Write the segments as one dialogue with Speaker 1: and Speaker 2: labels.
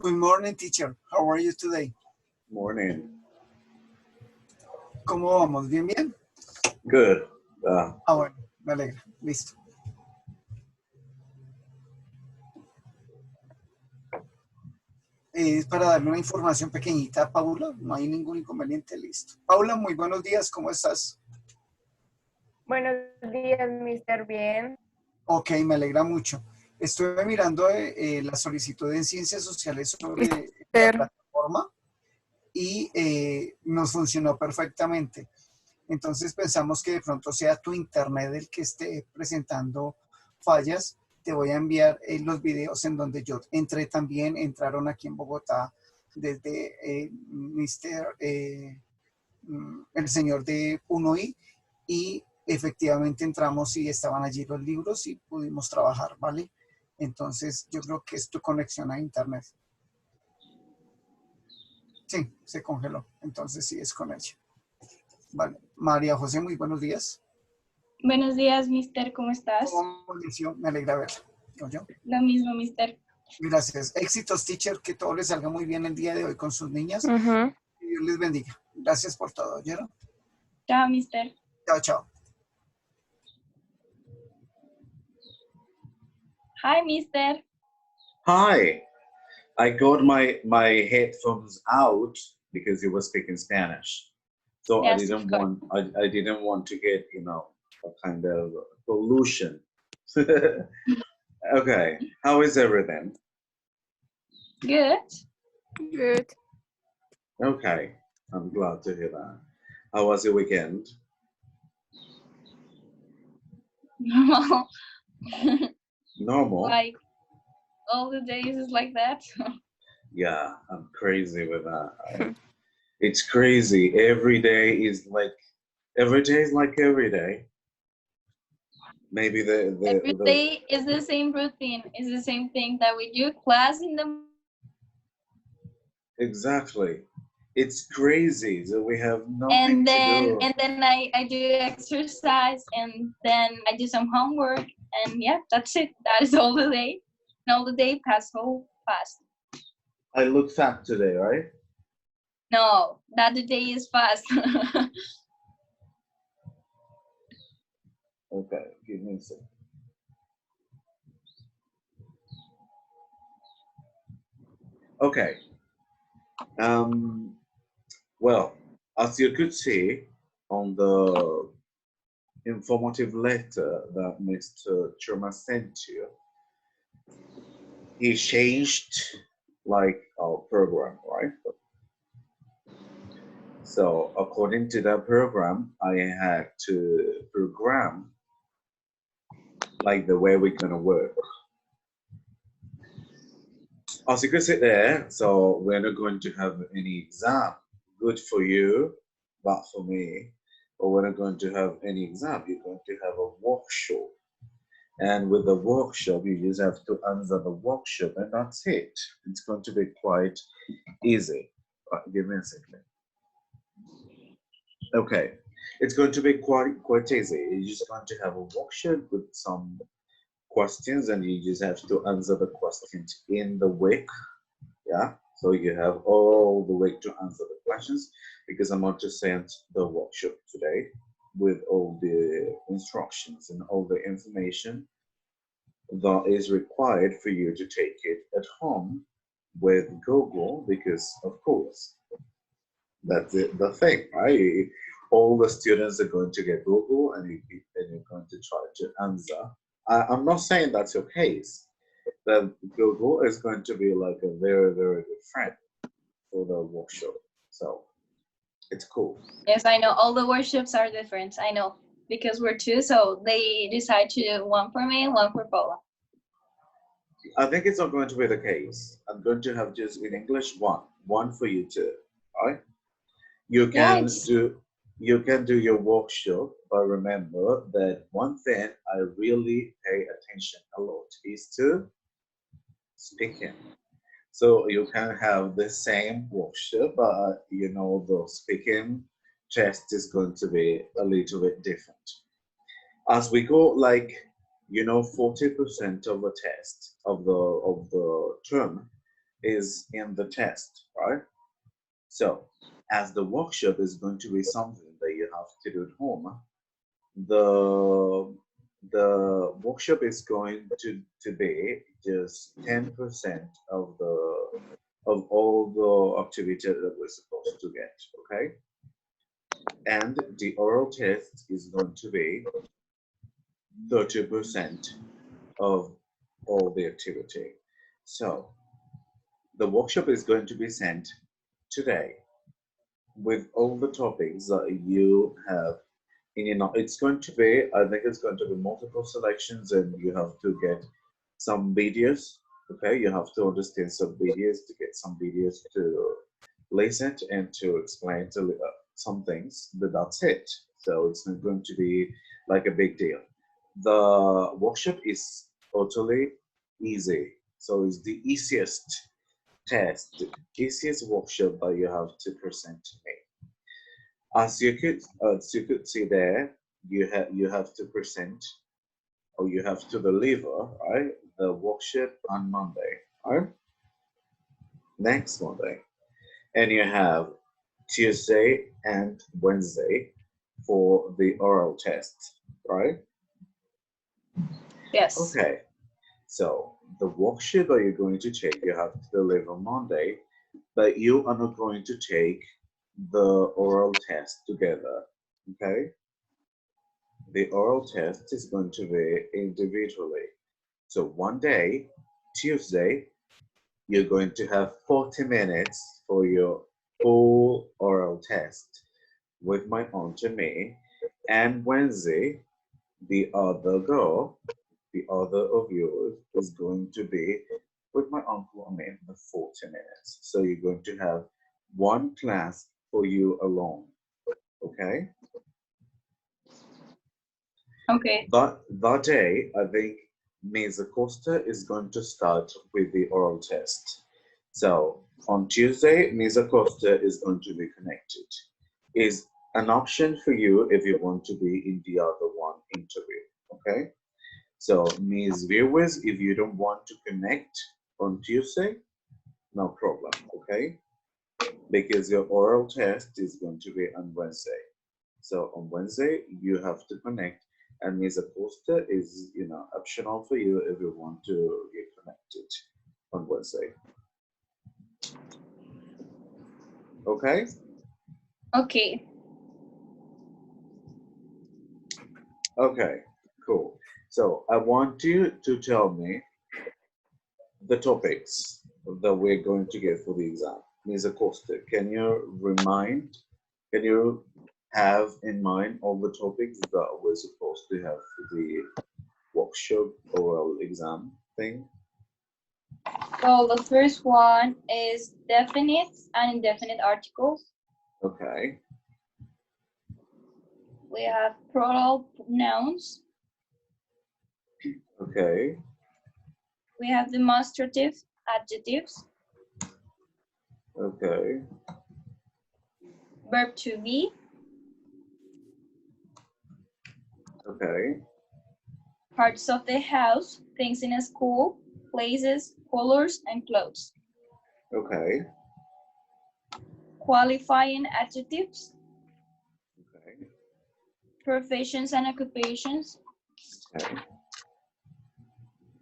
Speaker 1: Good morning, teacher. How are you today?
Speaker 2: Morning.
Speaker 1: ¿Cómo vamos? ¿Bien, bien?
Speaker 2: Good.
Speaker 1: Bueno, me alegra. Listo. Es para darle una información pequeñita a Paula. No hay ningún inconveniente. Listo. Paula, muy buenos días. ¿Cómo estás?
Speaker 3: Buenos días, mister. Bien.
Speaker 1: Ok, me alegra mucho. Estuve mirando la solicitud en Ciencias Sociales sobre la plataforma y nos funcionó perfectamente. Entonces pensamos que de pronto sea tu internet el que esté presentando fallas. Te voy a enviar los videos en donde yo entré también. Entraron aquí en Bogotá desde el señor de 1i y efectivamente entramos y estaban allí los libros y pudimos trabajar, ¿vale? Entonces yo creo que es tu conexión a internet. Sí, se congeló. Entonces sí, es con ella. Vale. María José, muy buenos días.
Speaker 4: Buenos días, mister. ¿Cómo estás?
Speaker 1: ¿Cómo amaneció? Me alegra verla. ¿Yo?
Speaker 4: Lo mismo, mister.
Speaker 1: Gracias. Éxitos, teacher. Que todo les salga muy bien el día de hoy con sus niñas. Que Dios les bendiga. Gracias por todo. ¿Oyeron?
Speaker 4: Chao, mister.
Speaker 1: Chao, chao.
Speaker 4: Hi, mister.
Speaker 2: Hi. I got my headphones out because you were speaking Spanish. So
Speaker 4: Yes,
Speaker 2: I didn't want to get, a kind of pollution. Okay. How is everything?
Speaker 4: Good.
Speaker 3: Good.
Speaker 2: Okay. I'm glad to hear that. How was your weekend?
Speaker 4: Normal.
Speaker 2: Normal?
Speaker 4: Like, all the days is like that.
Speaker 2: Yeah, I'm crazy with that. It's crazy. Every day is like every day. Maybe
Speaker 4: Every day is the same routine. It's the same thing that we do. Class in the...
Speaker 2: Exactly. It's crazy. So we have nothing to do.
Speaker 4: And then I do exercise, and then I do some homework, and yeah, that's it. That is all the day. And all the day passed so fast.
Speaker 2: I look fat today, right?
Speaker 4: No, that the day is fast.
Speaker 2: Okay, give me a second. Okay. Well, as you could see on the informative letter that Mr. Chuma sent you, he changed like our program, right? So according to that program, I had to program like the way we're gonna work. As you can see there, so we're not going to have any exam. Good for you, bad for me. But we're not going to have any exam. You're going to have a workshop. And with the workshop, you just have to answer the workshop, and that's it. It's going to be quite easy. Give me a second. Okay, it's going to be quite easy. You're just going to have a workshop with some questions, and you just have to answer the questions in the week. Yeah, so you have all the week to answer the questions, because I'm going to send the workshop today with all the instructions and all the information that is required for you to take it at home with Google, because of course that's the thing, right? All the students are going to get Google, and you're going to try to answer. I'm not saying that's your case, that Google is going to be like a very, very good friend for the workshop. So it's cool.
Speaker 4: Yes, I know. All the workshops are different. I know. Because we're two, so they decide to do one for me and one for Paula.
Speaker 2: I think it's not going to be the case. I'm going to have just in English one for you too, right? You can do your workshop, but remember that one thing I really pay attention a lot is to speaking. So you can have the same workshop, but the speaking test is going to be a little bit different. As we go, 40% of the test of the term is in the test, right? So as the workshop is going to be something that you have to do at home, the workshop is going to be just 10% of all the activity that we're supposed to get, okay? And the oral test is going to be 30% of all the activity. So the workshop is going to be sent today with all the topics that you have in your, it's going to be, I think it's going to be multiple selections, and you have to get some videos, okay? You have to understand some videos to get some videos to listen and to explain to some things, but that's it. So it's not going to be like a big deal. The workshop is totally easy. So it's the easiest test, the easiest workshop that you have to present to me. As you could see there, you have to present, or you have to deliver, right, the workshop on Monday, right? Next Monday. And you have Tuesday and Wednesday for the oral test, right?
Speaker 4: Yes.
Speaker 2: Okay. So the worksheet that you're going to take, you have to deliver Monday, but you are not going to take the oral test together, okay? The oral test is going to be individually. So one day, Tuesday, you're going to have 40 minutes for your full oral test with my auntie May, and Wednesday, the other girl, the other of yours is going to be with my uncle Amin for 40 minutes. So you're going to have one class for you alone, okay?
Speaker 4: Okay.
Speaker 2: But that day, I think Ms. Acosta is going to start with the oral test. So on Tuesday, Ms. Acosta is going to be connected. Is an option for you if you want to be in the other one interview, okay? So Ms. Viewers, if you don't want to connect on Tuesday, no problem, okay? Because your oral test is going to be on Wednesday. So on Wednesday, you have to connect, and Ms. Acosta is, optional for you if you want to get connected on Wednesday. Okay?
Speaker 4: Okay.
Speaker 2: Okay, cool. So I want you to tell me the topics that we're going to get for the exam. Ms. Acosta, can you have in mind all the topics that we're supposed to have for the workshop oral exam thing?
Speaker 4: Well, the first one is definite and indefinite articles.
Speaker 2: Okay.
Speaker 4: We have plural nouns.
Speaker 2: Okay.
Speaker 4: We have demonstrative adjectives.
Speaker 2: Okay.
Speaker 4: Verb to be.
Speaker 2: Okay.
Speaker 4: Parts of the house, things in a school, places, colors, and clothes.
Speaker 2: Okay.
Speaker 4: Qualifying adjectives.
Speaker 2: Okay.
Speaker 4: Professions and occupations.
Speaker 2: Okay.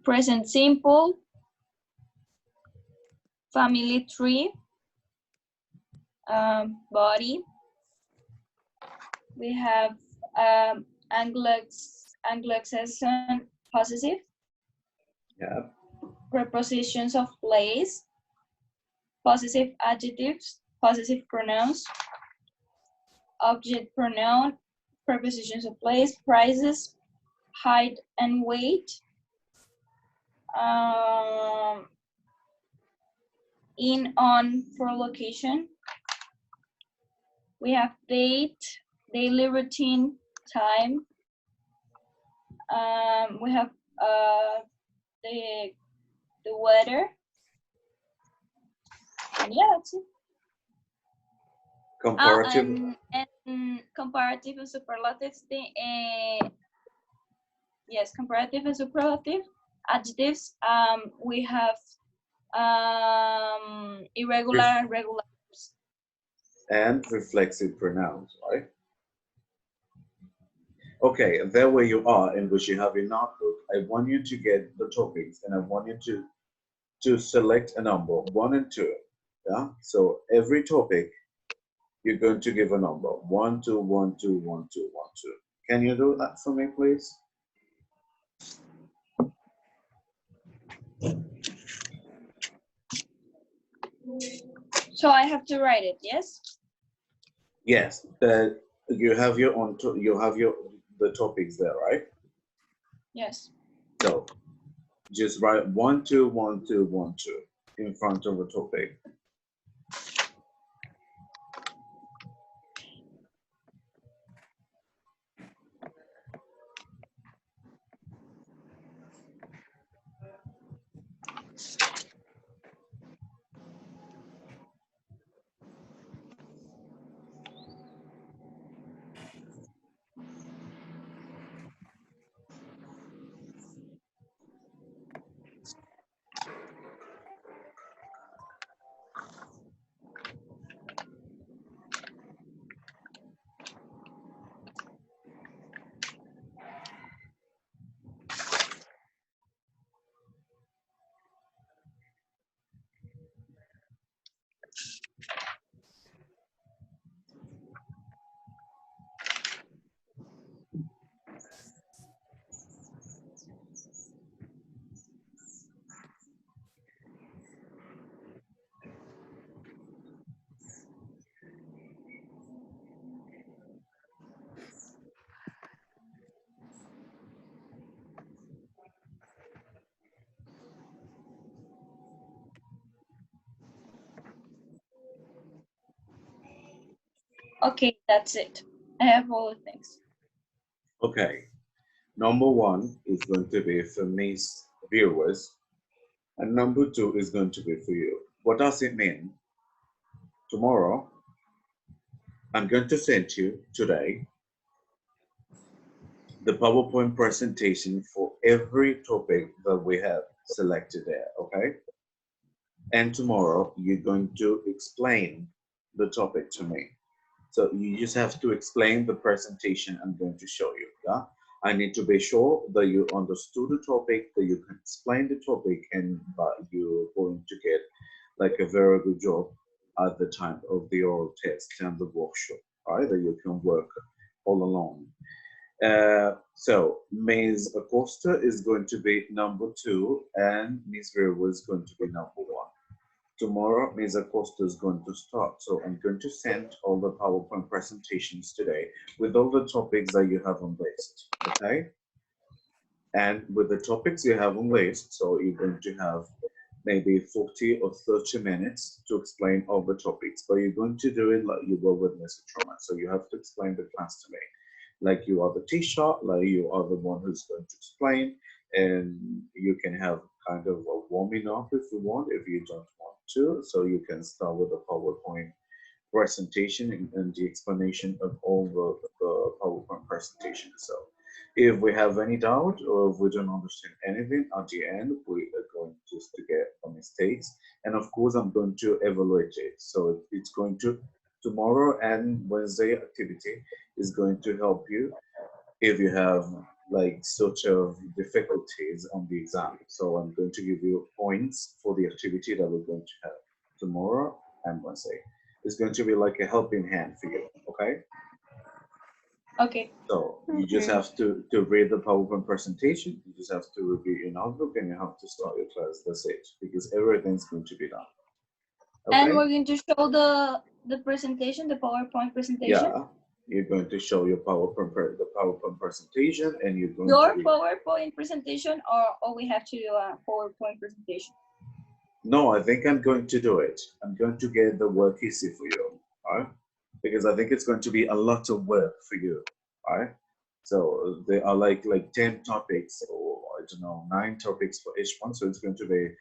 Speaker 4: Present simple. Family tree. Body. We have Anglo-Saxon possessive.
Speaker 2: Yeah.
Speaker 4: Prepositions of place. Possessive adjectives. Possessive pronouns. Object pronoun. Prepositions of place. Prices. Height and weight. In, on, for location. We have date, daily routine, time. We have the weather. And yeah, that's it.
Speaker 2: Comparative.
Speaker 4: And comparative and superlatives. Yes, comparative and superlative adjectives. We have irregular and regular.
Speaker 2: And reflexive pronouns, right? Okay, and there where you are, in which you have your notebook, I want you to get the topics, and I want you to select a number, 1 and 2. Yeah. So every topic, you're going to give a number, 1, 2, 1, 2, 1, 2, 1, 2. Can you do that for me, please?
Speaker 4: So I have to write it, yes?
Speaker 2: Yes. You have your own. You have the topics there, right?
Speaker 4: Yes.
Speaker 2: So just write 1, 2, 1, 2, 1, 2 in front of the topic.
Speaker 4: Okay, that's it. I have all the things.
Speaker 2: Okay. Number 1 is going to be for Miss viewers, and number 2 is going to be for you. What does it mean? Tomorrow, I'm going to send you today the PowerPoint presentation for every topic that we have selected there, okay? And tomorrow, you're going to explain the topic to me. So you just have to explain the presentation I'm going to show you, yeah? I need to be sure that you understood the topic, that you can explain the topic, and that you're going to get like a very good job at the time of the oral test and the workshop, right? That you can work all alone. So Ms. Acosta is going to be number 2, and Ms. Vera is going to be number 1. Tomorrow, Ms. Acosta is going to start. So I'm going to send all the PowerPoint presentations today with all the topics that you have on list, okay? And with the topics you have on list, so you're going to have maybe 40 or 30 minutes to explain all the topics, but you're going to do it like you were with Mr. Truman. So you have to explain the class to me. Like you are the teacher, like you are the one who's going to explain, and you can have kind of a warming up if you want, if you don't want to. So you can start with a PowerPoint presentation and the explanation of all the PowerPoint presentation. So if we have any doubt or if we don't understand anything at the end, we are going just to get mistakes. And of course, I'm going to evaluate it. So it's going to, tomorrow and Wednesday activity is going to help you if you have like sort of difficulties on the exam. So I'm going to give you points for the activity that we're going to have tomorrow and Wednesday. It's going to be like a helping hand for you, okay?
Speaker 4: Okay.
Speaker 2: So you just have to read the PowerPoint presentation, you just have to review your notebook, and you have to start your class. That's it, because everything's going to be done. Okay?
Speaker 4: And we're going to show the presentation, the PowerPoint presentation.
Speaker 2: Yeah, you're going to show your the PowerPoint presentation, and you're going
Speaker 4: Your
Speaker 2: to
Speaker 4: PowerPoint presentation, or we have to do a PowerPoint presentation?
Speaker 2: No, I think I'm going to do it. I'm going to get the work easy for you, all right? Because I think it's going to be a lot of work for you, all right? So there are like 10 topics, or I don't know, 9 topics for each one. So it's going to be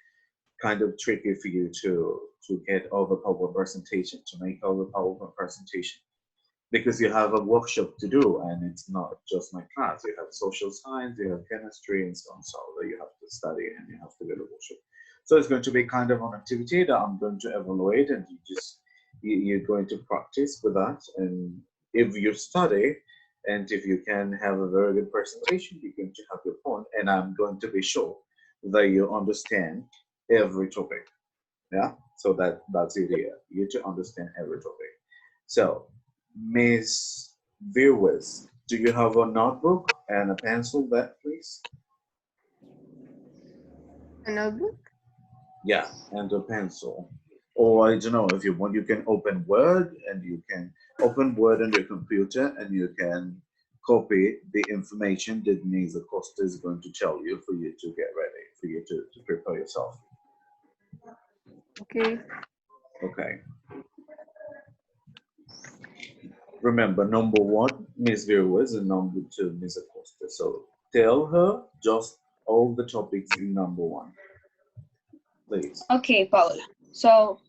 Speaker 2: kind of tricky for you to get all the PowerPoint presentation, to make all the PowerPoint presentation. Because you have a workshop to do, and it's not just my class. You have social science, you have chemistry, and so on. So that you have to study and you have to get a workshop. So it's going to be kind of an activity that I'm going to evaluate, and you're going to practice with that. And if you study and if you can have a very good presentation, you're going to have your point, and I'm going to be sure that you understand every topic. Yeah, so that's the idea. You to understand every topic. So, Miss Viewers, do you have a notebook and a pencil there, please?
Speaker 3: A notebook?
Speaker 2: Yeah, and a pencil. Or I don't know, if you want, you can open Word, and you can open Word on your computer, and you can copy the information that Ms. Acosta is going to tell you for you to get ready, for you to prepare yourself.
Speaker 3: Okay.
Speaker 2: Okay. Remember, number one, Ms. Viewers, and number two, Ms. Acosta. So tell her just all the topics in number one, please.
Speaker 4: Okay, Paula. So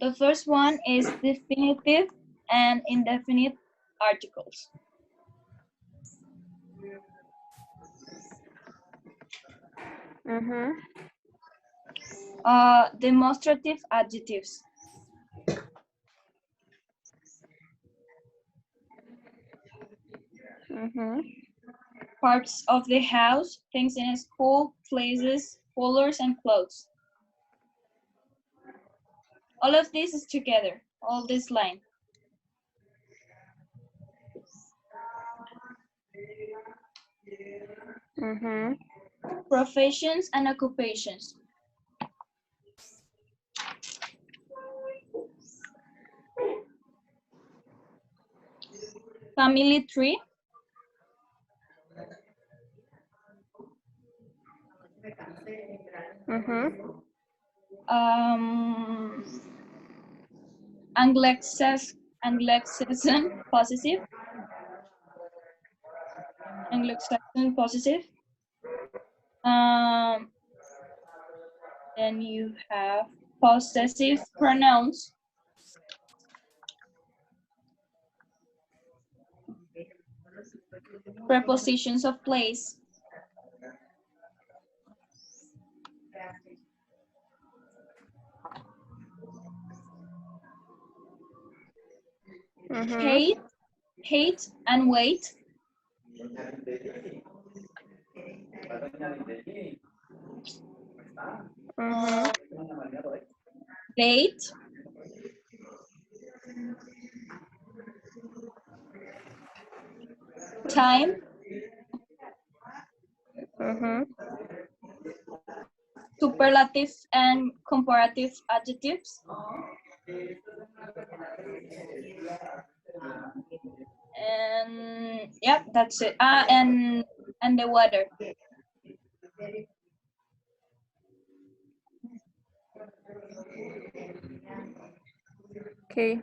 Speaker 4: the first one is definitive and indefinite articles.
Speaker 3: Mm-hmm.
Speaker 4: Demonstrative adjectives.
Speaker 3: Mm-hmm.
Speaker 4: Parts of the house, things in a school, places, colors, and clothes. All of this is together, all this line.
Speaker 3: Mm-hmm.
Speaker 4: Professions and occupations. Family tree.
Speaker 3: Mm-hmm.
Speaker 4: Anglo-Saxon possessive. Anglo-Saxon possessive. Then you have possessive pronouns. Prepositions of place.
Speaker 3: Mm-hmm.
Speaker 4: Hate and weight.
Speaker 3: Mm-hmm.
Speaker 4: Date. Time.
Speaker 3: Mm-hmm.
Speaker 4: Superlative and comparative adjectives. And yeah, that's it. And the weather.
Speaker 3: Okay.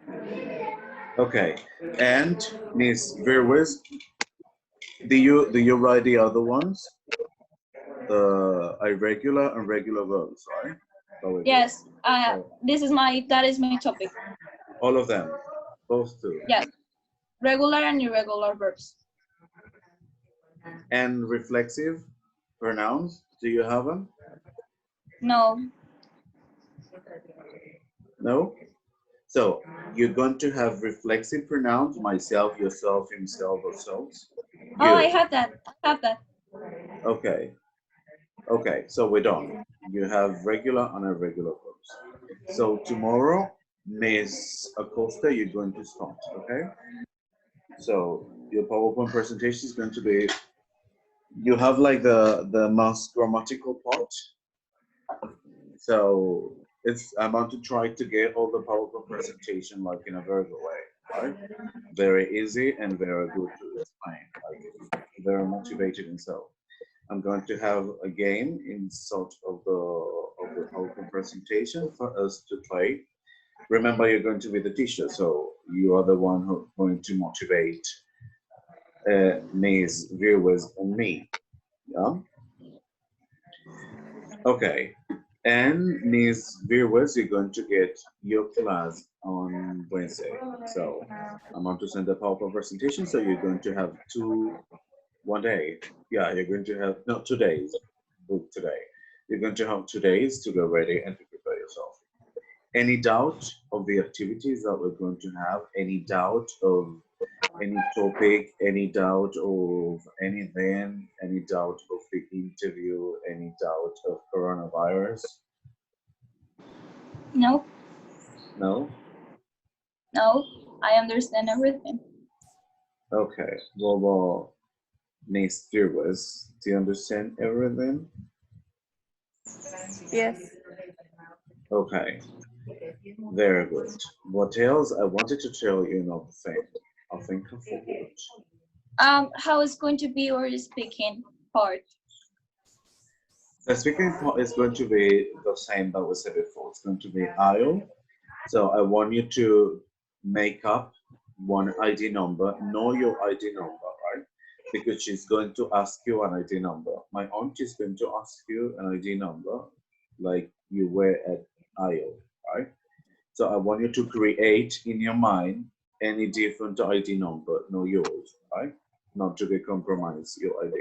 Speaker 2: Okay, and Ms. Viewers, do you write the other ones? The irregular and regular verbs, right?
Speaker 4: Yes. That is my topic.
Speaker 2: All of them, both two.
Speaker 4: Yes. Regular and irregular verbs.
Speaker 2: And reflexive pronouns, do you have them?
Speaker 4: No.
Speaker 2: No? So you're going to have reflexive pronouns, myself, yourself, himself, ourselves.
Speaker 4: Oh, I have that.
Speaker 2: Okay. Okay, so we're done. You have regular and irregular verbs. So tomorrow, Ms. Acosta, you're going to start, okay? So your PowerPoint presentation is going to be, you have like the most grammatical part. So I'm going to try to get all the PowerPoint presentation like in a very good way, right? Very easy and very good to explain, like very motivated and so. I'm going to have a game in sort of the PowerPoint presentation for us to play. Remember, you're going to be the teacher, so you are the one who's going to motivate Ms. Viewers and me. Yeah. Okay. And Ms. Viewers, you're going to get your class on Wednesday. So I'm going to send a PowerPoint presentation. So you're going to have one day. Yeah, you're going to have, no, 2 days, book today. You're going to have 2 days to get ready and to prepare yourself. Any doubt of the activities that we're going to have? Any doubt of any topic? Any doubt of anything? Any doubt of the interview? Any doubt of coronavirus?
Speaker 4: No,
Speaker 2: No?
Speaker 4: no, I understand everything.
Speaker 2: Okay. Well, Miss Viewers, do you understand everything?
Speaker 3: Yes.
Speaker 2: Okay. Very good. What else? I wanted to tell you another thing. I think I forgot.
Speaker 4: How is going to be your speaking part?
Speaker 2: The speaking part is going to be the same that we said before. It's going to be IO. So I want you to make up one ID number, know your ID number, right? Because she's going to ask you an ID number. My aunt is going to ask you an ID number like you were at IO, right? So I want you to create in your mind any different ID number, know yours, right? Not to be compromised, your ID.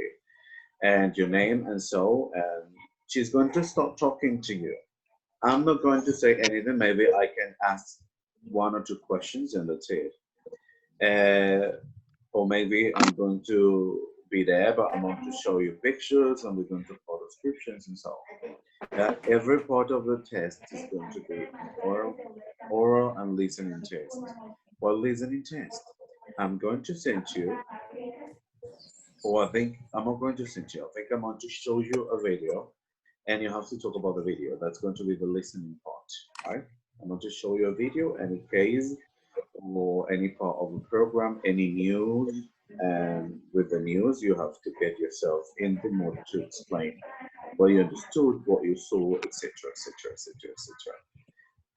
Speaker 2: And your name and so, and she's going to start talking to you. I'm not going to say anything. Maybe I can ask 1 or 2 questions and that's it. Or maybe I'm going to be there, but I'm going to show you pictures and we're going to follow descriptions and so on. Yeah, every part of the test is going to be an oral and listening test. Well, listening test, I'm going to send you, or I think I'm not going to send you, I think I'm going to show you a video and you have to talk about the video. That's going to be the listening part, right? I'm going to show you a video, any case or any part of the program, any news, and with the news, you have to get yourself in the mood to explain what you understood, what you saw, etc., etc., etc., etc.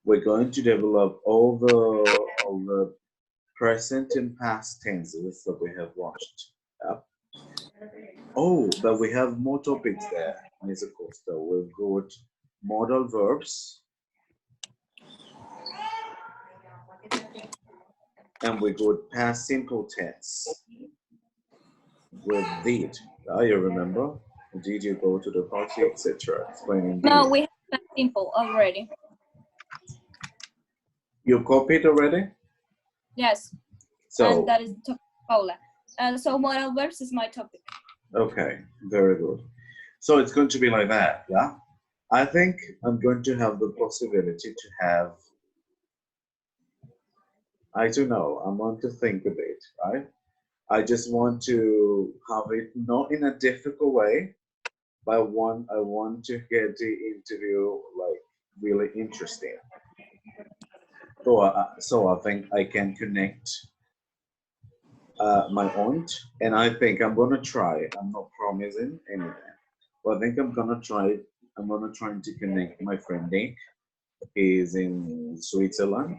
Speaker 2: We're going to develop all the present and past tenses that we have watched. Yeah. Oh, but we have more topics there, Ms. Acosta. We've got modal verbs, and we got past simple tense with did. You remember? Did you go to the party, etc.? Explaining
Speaker 4: No,
Speaker 2: did.
Speaker 4: we have that simple already.
Speaker 2: You copied already?
Speaker 4: Yes.
Speaker 2: So,
Speaker 4: and that is topic Paula. So modal verbs is my topic.
Speaker 2: okay, very good. So it's going to be like that, yeah? I think I'm going to have the possibility to have, I don't know, I want to think a bit, right? I just want to have it not in a difficult way, but I want to get the interview like really interesting. So I think I can connect my aunt, and I think I'm gonna try. I'm not promising anything, but I think I'm gonna try. I'm gonna try to connect my friend Nick. He's in Switzerland.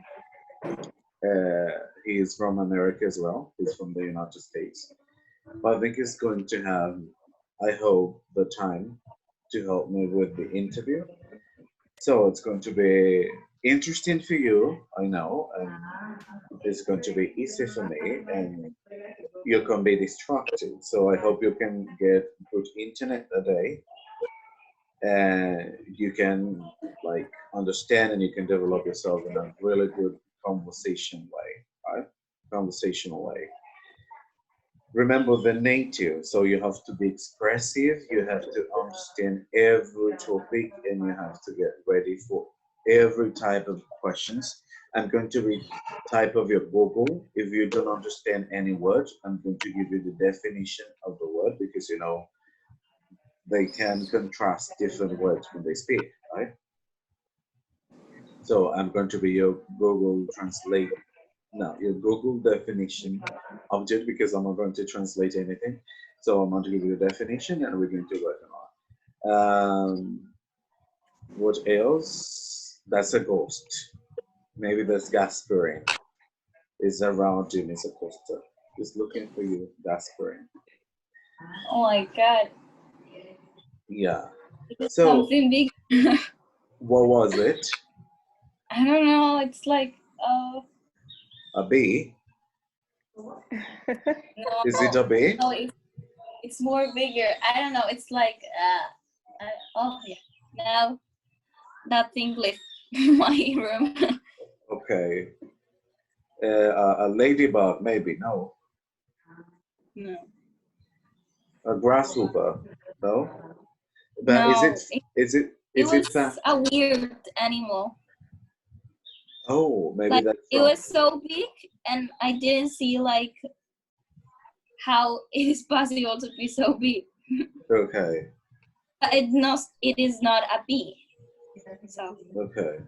Speaker 2: He's from America as well. He's from the United States. But I think he's going to have, I hope, the time to help me with the interview. So it's going to be interesting for you, I know, and it's going to be easy for me, and you can be distracted. So I hope you can get good internet a day, and you can like understand and you can develop yourself in a really good conversation way, right? Conversational way. Remember the native, so you have to be expressive, you have to understand every topic, and you have to get ready for every type of questions. I'm going to read type of your Google. If you don't understand any word, I'm going to give you the definition of the word, because you know they can contrast different words when they speak, right? So I'm going to be your Google Translate. Now, your Google definition object, because I'm not going to translate anything. So I'm going to give you the definition and we're going to work on. What else? That's a ghost. Maybe that's Gasparin. Is around you, Miss Acosta. He's looking for you, Gasparin.
Speaker 4: Oh my God.
Speaker 2: Yeah.
Speaker 4: It's
Speaker 2: So,
Speaker 4: something big.
Speaker 2: what was it?
Speaker 4: I don't know. It's like
Speaker 2: A bee?
Speaker 4: no.
Speaker 2: Is it a bee?
Speaker 4: No, it's more bigger. I don't know. It's like oh yeah. now that thing left my room.
Speaker 2: Okay. A ladybug, maybe. No.
Speaker 4: No.
Speaker 2: A grasshopper. No. But
Speaker 4: No,
Speaker 2: is
Speaker 4: it
Speaker 2: it
Speaker 4: was a weird animal.
Speaker 2: oh, maybe
Speaker 4: Like
Speaker 2: that's
Speaker 4: it
Speaker 2: wrong.
Speaker 4: was so big, and I didn't see like how it is possible to be so big.
Speaker 2: Okay.
Speaker 4: But it is not a bee. So
Speaker 2: Okay.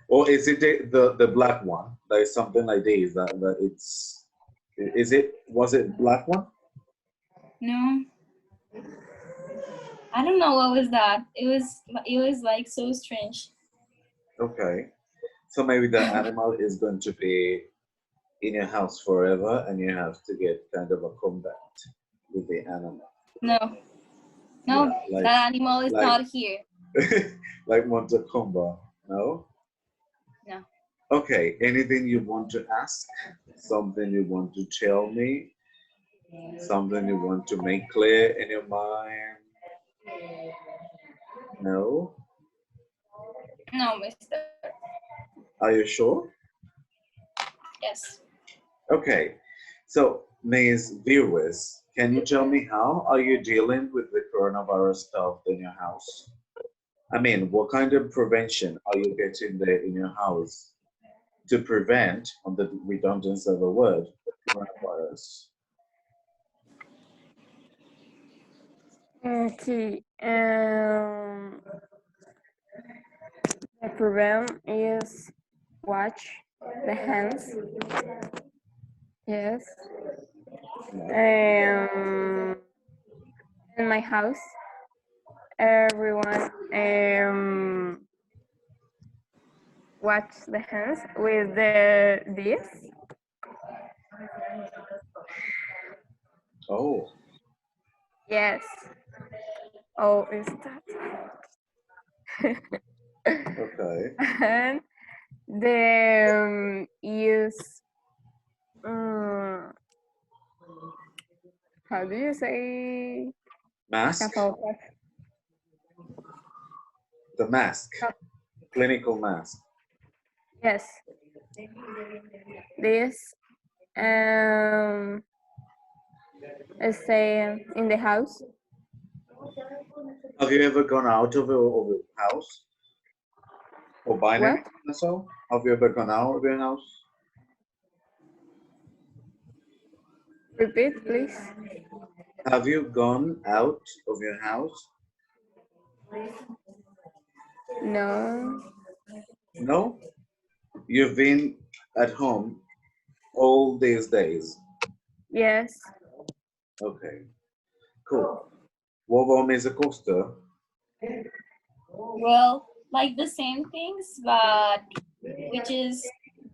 Speaker 2: Or is it the black one? Like something like this that it's was it black one?
Speaker 4: no, I don't know what was that. It was like so strange.
Speaker 2: Okay. So maybe the animal is going to be in your house forever and you have to get kind of a combat with the animal.
Speaker 4: No, no,
Speaker 2: Yeah,
Speaker 4: that animal is
Speaker 2: like
Speaker 4: not here.
Speaker 2: like Montekomba. No?
Speaker 4: No.
Speaker 2: Okay. Anything you want to ask? Something you want to tell me? Something you want to make clear in your mind? No?
Speaker 4: No, mister.
Speaker 2: Are you sure?
Speaker 4: Yes.
Speaker 2: Okay. So, Ms. Viewers, can you tell me how are you dealing with the coronavirus stuff in your house? I mean, what kind of prevention are you getting there in your house to prevent, on the redundancy of the word, coronavirus?
Speaker 3: Okay. The problem is wash the hands. Yes. In my house, everyone wash the hands with this.
Speaker 2: Oh,
Speaker 3: Yes. Oh, is that?
Speaker 2: okay.
Speaker 3: And the use how do you say
Speaker 2: Mask?
Speaker 3: tapabocas?
Speaker 2: The mask. Clinical mask.
Speaker 3: Yes. This stay in the house.
Speaker 2: Have you ever gone out of your house or buying
Speaker 3: What?
Speaker 2: anything or so? Have you ever gone out of your house?
Speaker 3: Repeat, please.
Speaker 2: Have you gone out of your house?
Speaker 3: No.
Speaker 2: No? You've been at home all these days.
Speaker 3: Yes.
Speaker 2: Okay, cool. What about Ms. Acosta?
Speaker 4: Well, like the same things, but which is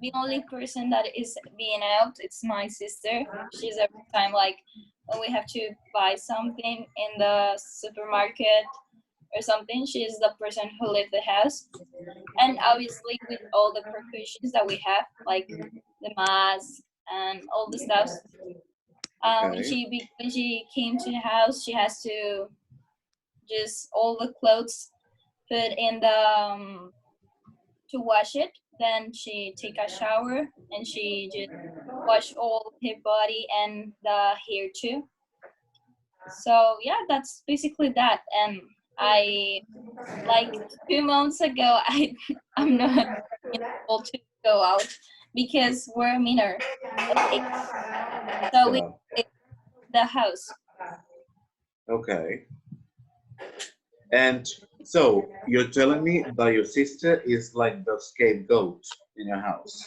Speaker 4: the only person that is being out. It's my sister. She's every time like when we have to buy something in the supermarket or something, she's the person who leaves the house. And obviously with all the precautions that we have, like the mask and all the stuff.
Speaker 2: Okay.
Speaker 4: When she came to the house, she has to just all the clothes put in the to wash it. Then she take a shower and she just wash all her body and the hair too. So yeah, that's basically that. And I like 2 months ago, I'm not able to go out because we're minor age, so we
Speaker 2: Yeah.
Speaker 4: leave the house.
Speaker 2: Okay. And so you're telling me that your sister is like the scapegoat in your house,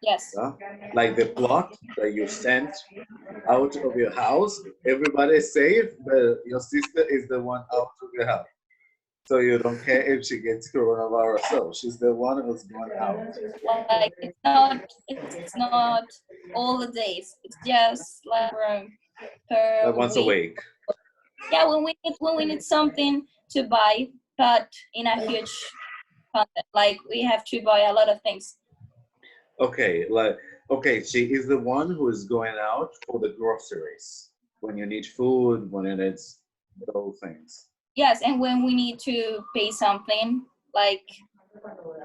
Speaker 4: Yes.
Speaker 2: yeah? Like the plot that you sent out of your house, everybody is safe, but your sister is the one out of your house. So you don't care if she gets coronavirus. So she's the one who's going out.
Speaker 4: Like it's not all the days. It's just like per
Speaker 2: Like once a
Speaker 4: week.
Speaker 2: week.
Speaker 4: Yeah, when we need something to buy, but in a huge content. Like we have to buy a lot of things.
Speaker 2: Okay, okay, she is the one who is going out for the groceries when you need food, when it is those things.
Speaker 4: yes, and when we need to pay something like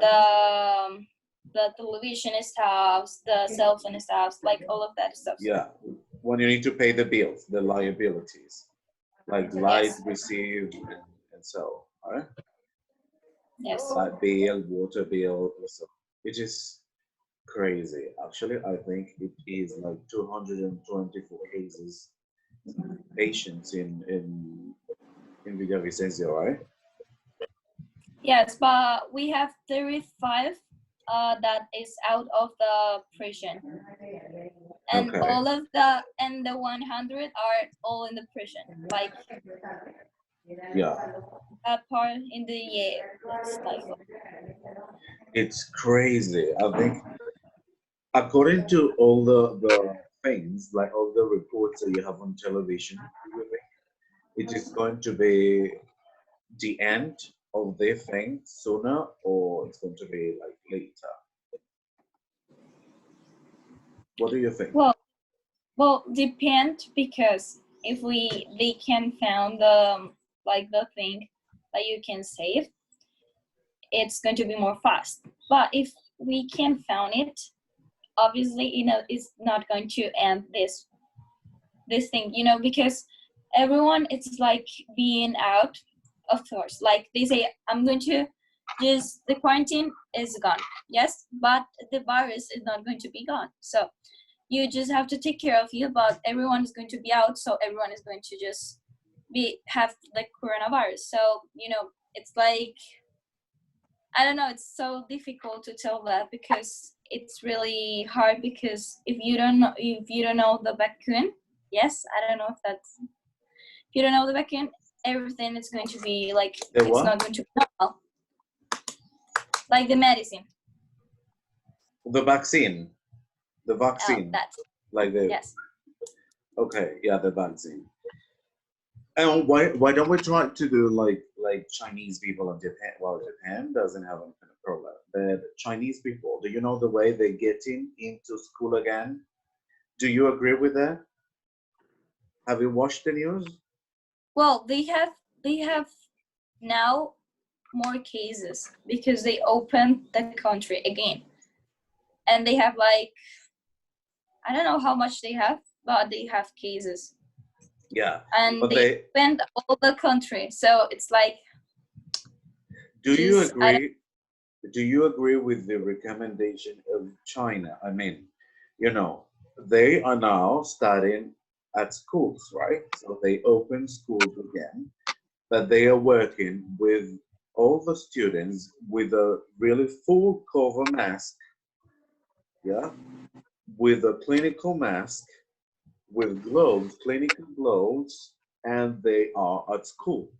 Speaker 4: the the television stuffs, the cell phone stuffs, like all of that stuff.
Speaker 2: Yeah, when you need to pay the bills, the liabilities, like light,
Speaker 4: Yes.
Speaker 2: receive, and so, all right?
Speaker 4: Yes.
Speaker 2: Light bill, water bill, so it is crazy. Actually, I think it is like 224 cases, patients in Villavicencio, right?
Speaker 4: Yes, but we have 35 that is out of the prison, and
Speaker 2: Okay.
Speaker 4: all of the 100 are all in the prison. Like
Speaker 2: Yeah,
Speaker 4: that part in the year, it's like
Speaker 2: it's crazy. I think according to all the things, like all the reports that you have on television, do you think it is going to be the end of the thing sooner, or it's going to be like later? What do you think?
Speaker 4: well depend, because if they can found the like the thing that you can save, it's going to be more fast. But if we can found it, obviously it's not going to end this thing, because everyone, it's like being out of course, like they say, I'm going to just, the quarantine is gone, yes, but the virus is not going to be gone. So you just have to take care of you, but everyone is going to be out, so everyone is going to just have the coronavirus. So it's like, I don't know, it's so difficult to tell that, because it's really hard, because if you don't know the vaccine, yes, I don't know if that's, if you don't know the vaccine, everything is going to be like,
Speaker 2: The
Speaker 4: it's
Speaker 2: what?
Speaker 4: not going to be normal. Like the medicine.
Speaker 2: The vaccine. The vaccine.
Speaker 4: That's,
Speaker 2: Like the
Speaker 4: yes.
Speaker 2: okay, yeah, the vaccine. And why don't we try to do like Chinese people in Japan? Well, Japan doesn't have any kind of problem. But Chinese people, do you know the way they're getting into school again? Do you agree with that? Have you watched the news?
Speaker 4: Well, they have now more cases, because they opened the country again, and they have like, I don't know how much they have, but they have cases,
Speaker 2: Yeah,
Speaker 4: and
Speaker 2: but
Speaker 4: they opened all the country. So it's like,
Speaker 2: do you
Speaker 4: just, I don't,
Speaker 2: agree? Do you agree with the recommendation of China? I mean, they are now studying at schools, right? So they open schools again, but they are working with all the students with a really full cover mask, yeah, with a clinical mask, with gloves, clinical gloves, and they are at school.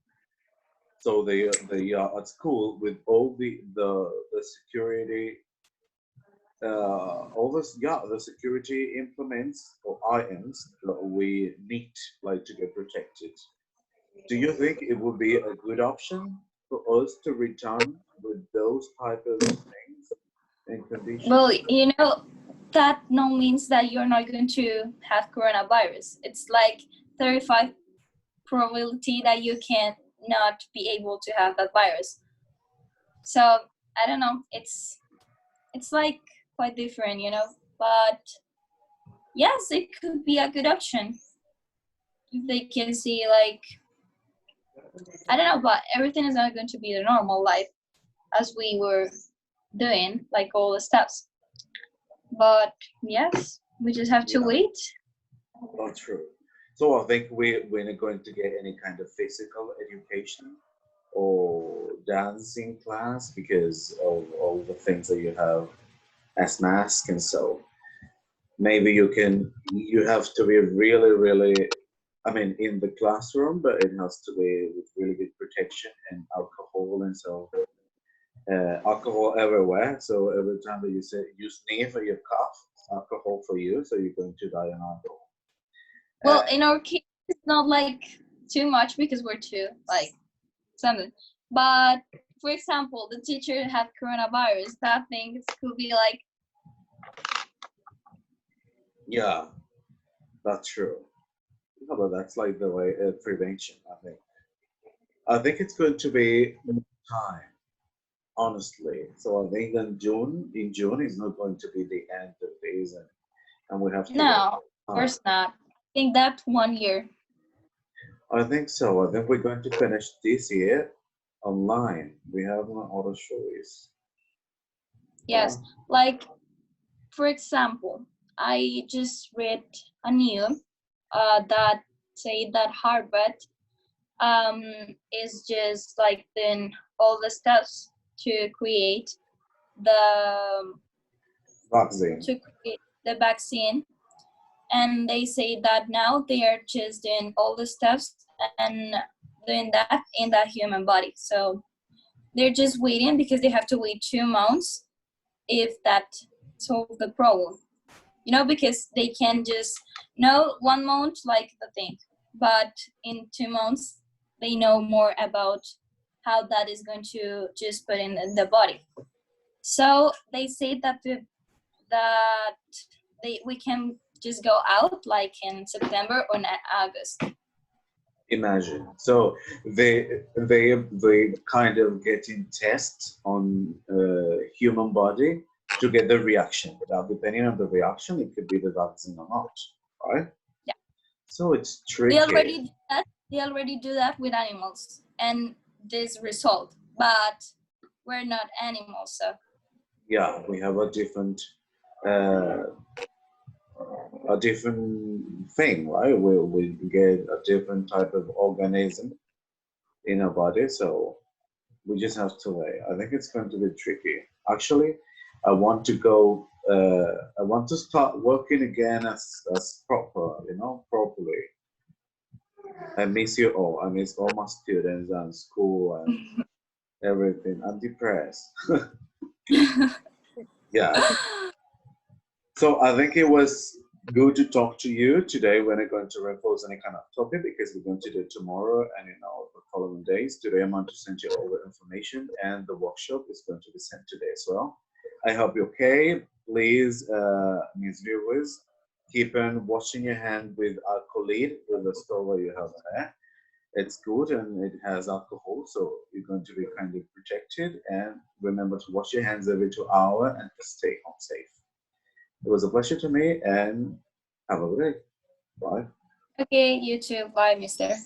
Speaker 2: So they are at school with all the security, all this, yeah, the security implements or items that we need like to get protected. Do you think it would be a good option for us to return with those type of things and
Speaker 4: well,
Speaker 2: conditions?
Speaker 4: that no means that you're not going to have coronavirus. It's like 35 probability that you can not be able to have that virus. So I don't know. It's like quite different, But yes, it could be a good option if they can see, like, I don't know, but everything is not going to be the normal life as we were doing, like all the steps. But yes, we just have to
Speaker 2: Yeah,
Speaker 4: wait.
Speaker 2: that's true. So I think we're not going to get any kind of physical education or dancing class because of all the things that you have as mask, and so maybe you have to be really, really, I mean, in the classroom, but it has to be with really good protection and alcohol, and so alcohol everywhere. So every time that you sneeze or you cough, it's alcohol for you, so you're going to die on alcohol.
Speaker 4: Well, in our case, it's not like too much, because we're two, like, something. But for example, the teacher had coronavirus. That thing could be like,
Speaker 2: Yeah, that's true. Yeah, but that's like the way prevention, I think. I think it's going to be more time, honestly. So I think in June is not going to be the end of the season, and we have to.
Speaker 4: No, of course not. I think that 1 year.
Speaker 2: I think so. I think we're going to finish this year online. We have no other choice.
Speaker 4: Yes, like for example, I just read a news that say that Harvard is just like doing all the steps to create the
Speaker 2: Vaccine.
Speaker 4: vaccine, and they say that now they are just doing all the steps and doing that in the human body. So they're just waiting because they have to wait 2 months if that solve the problem. You know, because they can just know 1 month like the thing, but in 2 months they know more about how that is going to just put in the body. So they say that we can just go out like in September or August.
Speaker 2: Imagine. So they kind of getting tests on human body to get the reaction. Now, depending on the reaction, it could be the vaccine or not, right?
Speaker 4: Yeah.
Speaker 2: So it's tricky.
Speaker 4: They already do that with animals, and this result. But we're not animals, so.
Speaker 2: Yeah, we have a different thing, right? We get a different type of organism in our body, so we just have to wait. I think it's going to be tricky. Actually, I want to go. I want to start working again as properly. I miss you all. I miss all my students and school and everything. I'm depressed. Yeah. So I think it was good to talk to you today. We're not going to repose any kind of topic because we're going to do it tomorrow and in the following days. Today I'm going to send you all the information and the workshop is going to be sent today as well. I hope you're okay. Please, Ms. Viewers, keep on washing your hand with alcohol with the store you have there. It's good and it has alcohol, so you're going to be kind of protected. And remember to wash your hands every 2 hours and to stay home safe. It was a pleasure to me and have a good day. Bye.
Speaker 4: Okay, you too. Bye, mister.